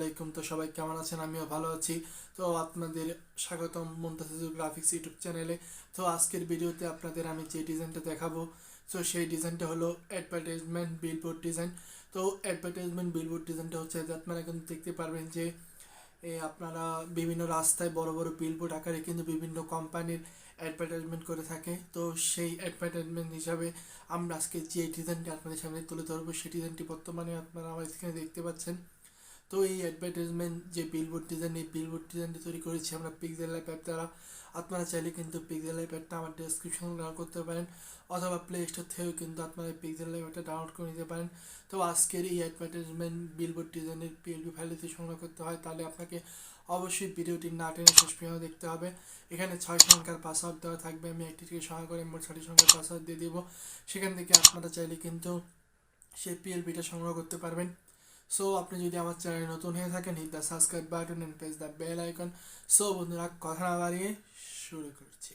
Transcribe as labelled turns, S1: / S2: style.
S1: আলাইকুম। তো সবাই কেমন আছেন? আমিও ভালো আছি। তো আপনাদের স্বাগতম মন্তাসিজুর গ্রাফিক্স ইউটিউব চ্যানেলে। তো আজকের ভিডিওতে আপনাদের আমি যে ডিজাইনটা দেখাবো, তো সেই ডিজাইনটা হলো অ্যাডভার্টাইজমেন্ট বিলবোর্ড ডিজাইন। তো অ্যাডভার্টাইজমেন্ট বিলবোর্ড ডিজাইনটা হচ্ছে যে আপনারা কিন্তু দেখতে পারবেন যে আপনারা বিভিন্ন রাস্তায় বড় বড় বিলবোর্ড আকারে কিন্তু বিভিন্ন কোম্পানির অ্যাডভার্টাইজমেন্ট করে থাকে। তো সেই অ্যাডভার্টাইজমেন্ট হিসাবে আমরা আজকে যে ডিজাইনটি আপনাদের সামনে তুলে ধরবো, সেই ডিজাইনটি বর্তমানে আপনারা আমার স্ক্রিনে দেখতে পাচ্ছেন। তো এই অ্যাডভার্টাইজমেন্ট যে বিলবোর্ড ডিজাইন, এই বিলবোর্ড ডিজাইনটি তৈরি করেছি আমরা পিক্সেল অ্যাপ দ্বারা। আপনারা চাইলে কিন্তু পিক্সেল অ্যাপটা আমার ডেসক্রিপশনে ডাউনলোড করতে পারেন, অথবা প্লে স্টোর থেকেও কিন্তু আপনারা পিক্সেল অ্যাপটা ডাউনলোড করে নিতে পারেন। তো আজকের এই অ্যাডভার্টাইজমেন্ট বিলবোর্ড ডিজাইনের পিএলপি ফাইল যদি সংগ্রহ করতে হয়, তাহলে আপনাকে অবশ্যই ভিডিওটি না টেনে শেষ পর্যন্ত দেখতে হবে। এখানে 6 সংখ্যার পাসওয়ার্ড দেওয়া থাকবে, আমি একটি থেকে সংখ্যা করে মোট 6টি সংখ্যার পাসওয়ার্ড দিয়ে দেবো। সেখান থেকে আপনারা চাইলে কিন্তু সেই পিএলপিটা সংগ্রহ করতে পারবেন। সো আপনি যদি আমার চ্যানেলে নতুন হয়ে থাকেন, hit the subscribe button and press the bell icon. So বন্ধুরা, কথা না বাড়িয়ে শুরু করছি।